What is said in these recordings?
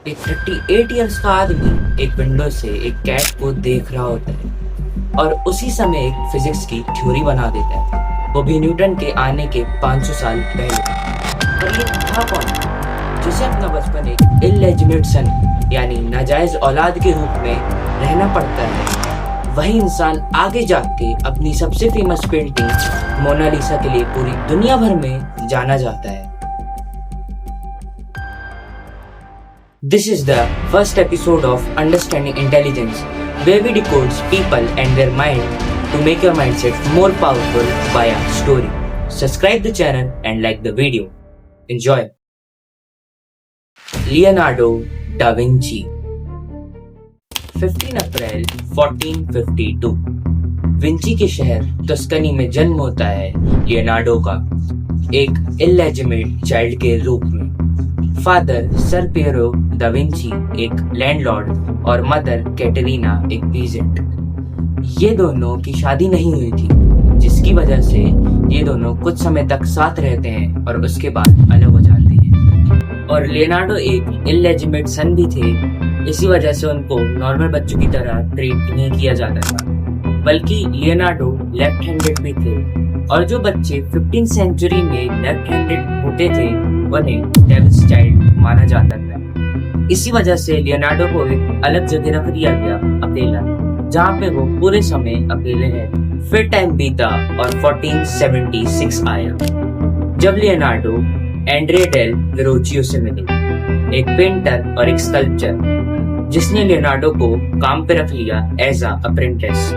एक 38 इयर्स का आदमी एक विंडो से एक कैट को देख रहा होता है और उसी समय एक फिजिक्स की थ्योरी बना देता है, वो भी न्यूटन के आने के 500 साल पहले। पर ये था कौन जिसे अपना बचपन एक इलेजिटिमेट सन यानी नाजायज औलाद के रूप में रहना पड़ता है। वही इंसान आगे जाके अपनी सबसे फेमस पेंटिंग मोनालिसा के लिए पूरी दुनिया भर में जाना जाता है। This is the first episode of Understanding Intelligence, where we decode people and their mind to make your mindset more powerful via story. Subscribe the channel and like the video. Enjoy. Leonardo da Vinci 15 April 1452 Vinci के शहर Tuscany में जन्म होता है Leonardo का, एक illegitimate child के रूप में। Father sir Piro da Vinci एक लैंडलॉर्ड और मदर कैटरीना एक पीजेंट। ये दोनों की शादी नहीं हुई थी, जिसकी वजह से ये दोनों कुछ समय तक साथ रहते हैं और उसके बाद अलग हो जाते हैं। और लियोनार्डो एक इलेजिटिमेट सन भी थे, इसी वजह से उनको नॉर्मल बच्चों की तरह ट्रीट नहीं किया जाता था, बल्कि लियोनार्डो लेफ्ट हैंडेड भी थे। और जो बच्चे 15th सेंचुरी में लेफ्ट हैंडेड होते थे उन्हें डेविल्स चाइल्ड माना जाता था। इसी वजह से लियोनार्डो को एक अलग जगह रख दिया गया, अकेला, जहाँ पे वो पूरे समय अकेले रहे। फिर टाइम बीता और 1476 आया, जब लियोनार्डो एंड्रे डेल वेरोचियो से मिले, एक पेंटर और एक स्कल्पचर, जिसने लियोनार्डो को काम पे रख लिया एज अ अप्रेंटिस।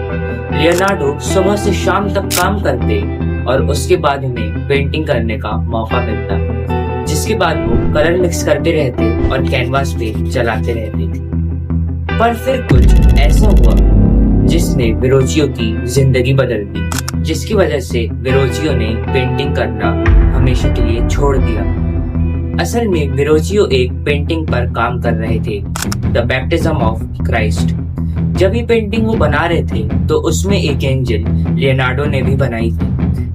लियोनार्डो सुबह से शाम तक काम करते और उसके बाद उन्हें पेंटिंग करने का मौका मिलता, जिसके बाद वो कलर मिक्स करते रहते और कैनवास पे चलाते रहते थे। पर फिर कुछ ऐसा हुआ जिसने वेरोचियो की जिंदगी बदल दी, जिसकी वजह से वेरोचियो ने पेंटिंग करना हमेशा के लिए छोड़ दिया। असल में वेरोचियो एक पेंटिंग पर काम कर रहे थे, द बैप्टिज्म ऑफ क्राइस्ट। जब ये पेंटिंग वो बना रहे थे तो उसमें एक एंजल लियोनार्डो ने भी बनाई थी,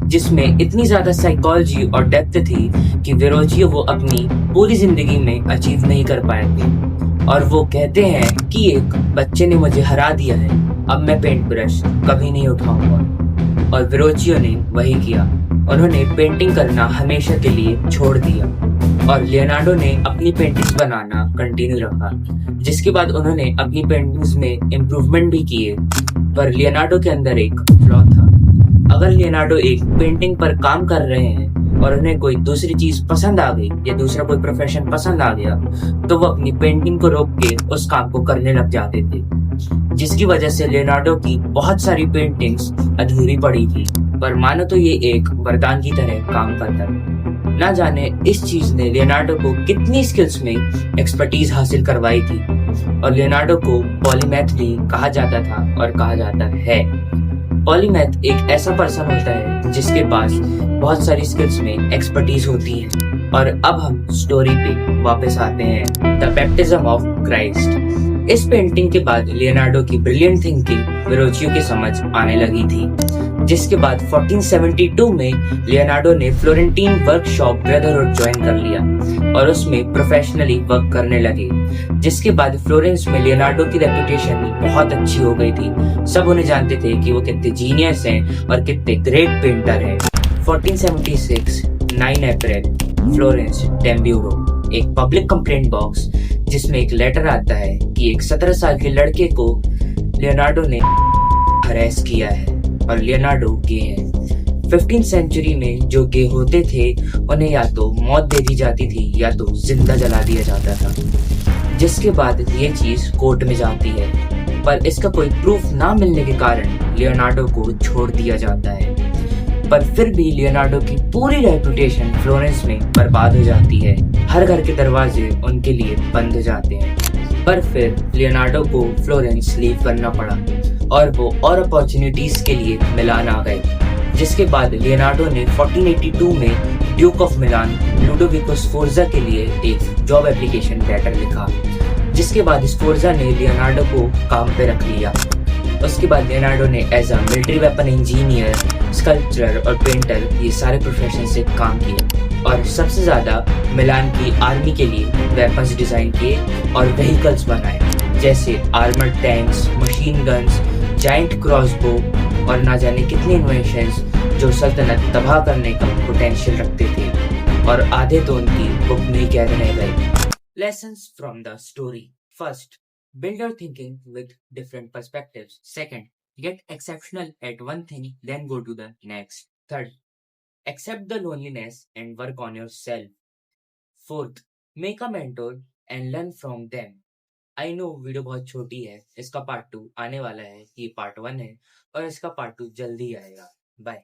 जिसमें इतनी ज्यादा साइकोलॉजी और डेप्थ थी कि वेरोचियो वो अपनी पूरी जिंदगी में अचीव नहीं कर पाए थे। और वो कहते हैं कि एक बच्चे ने मुझे हरा दिया है, अब मैं पेंट ब्रश कभी नहीं उठाऊंगा। और वेरोचियो ने वही किया, उन्होंने पेंटिंग करना हमेशा के लिए छोड़ दिया और लियोनार्डो ने अपनी पेंटिंग्स बनाना कंटिन्यू रखा, जिसके बाद उन्होंने अपनी पेंटिंग्स में इम्प्रूवमेंट भी किए। पर लियोनार्डो के अंदर एक फ्लॉ था। अगर लियोनार्डो एक पेंटिंग पर काम कर रहे हैं और उन्हें कोई दूसरी चीज पसंद आ गई या दूसरा कोई प्रोफेशन पसंद आ गया, तो वो अपनी पेंटिंग को रोक के उस काम को करने लग जाते थे, जिसकी वजह से लियोनार्डो की बहुत सारी पेंटिंग्स अधूरी पड़ी थी। पर मानो तो ये एक वरदान की तरह काम करता है। ना जाने इस चीज ने लियोनार्डो को कितनी स्किल्स में एक्सपर्टीज हासिल करवाई थी। और लियोनार्डो को पॉलीमैथ भी कहा जाता था और कहा जाता है। पॉलीमैथ एक ऐसा पर्सन होता है जिसके पास बहुत सारी स्किल्स में एक्सपर्टीज होती है। और अब हम स्टोरी पे वापस आते हैं, द बैप्टिज्म ऑफ क्राइस्ट। इस पेंटिंग के बाद लियोनार्डो की ब्रिलियंट थिंकिंग वेरोचियो की समझ आने लगी थी, जिसके बाद 1472 में लियोनार्डो ने फ्लोरेंटीन वर्कशॉप ब्रदरहुड ज्वाइन कर लिया और उसमें प्रोफेशनली वर्क करने लगे। जिसके बाद फ्लोरेंस में लियोनार्डो की रेपुटेशन बहुत अच्छी हो गई थी, सब उन्हें जानते थे कि वो कितने जीनियस हैं और कितने ग्रेट पेंटर हैं। 1476 9 अप्रैल फ्लोरेंस टेम्ब्यूरो, एक पब्लिक कंप्लेंट बॉक्स जिसमें एक लेटर आता है कि एक 17 साल के लड़के को लियोनार्डो ने हरेस किया है और लियोनार्डो गे है। 15th सेंचुरी में जो गे होते थे उन्हें या तो मौत दे दी जाती थी या तो जिंदा जला दिया जाता था, जिसके बाद ये चीज कोर्ट में जाती है। पर इसका कोई प्रूफ ना मिलने के कारण लियोनार्डो को छोड़ दिया जाता है। पर फिर भी लियोनार्डो की पूरी रेपुटेशन फ्लोरेंस में बर्बाद हो जाती है, हर घर के दरवाजे उनके लिए बंद हो जाते हैं। पर फिर लियोनार्डो को फ्लोरेंस लीव करना पड़ा और वो और अपॉर्चुनिटीज के लिए मिलान आ गए, जिसके बाद लियोनार्डो ने 1482 में ड्यूक ऑफ मिलान लुडोविको स्फोर्जा के लिए एक जॉब एप्लीकेशन लेटर लिखा, जिसके बाद स्फोर्जा ने लियोनार्डो को काम पे रख लिया। उसके बाद लियोनार्डो ने as a military weapon engineer, sculpture और पेंटर ये सारे प्रोफेशन से काम किए। और सबसे ज्यादा मिलान की आर्मी के लिए वेपन्स डिजाइन किए और व्हीकल्स बनाए, जैसे armoured tanks, machine guns, giant crossbow और ना जाने कितने इन्वेंशंस जो सल्तनत तबाह करने का पोटेंशियल रखते थे, और आधे तो उनकी बुक में ही कैद रह गए। Lessons from the story. First, build your thinking with different perspectives. Second, get exceptional at one thing, then go to the next. Third, accept the loneliness and work on yourself. Fourth, make a mentor and learn from them. I know video बहुत छोटी है, इसका part 2 आने वाला है, ये part 1 है और इसका पार्ट 2 जल्दी आएगा। बाय।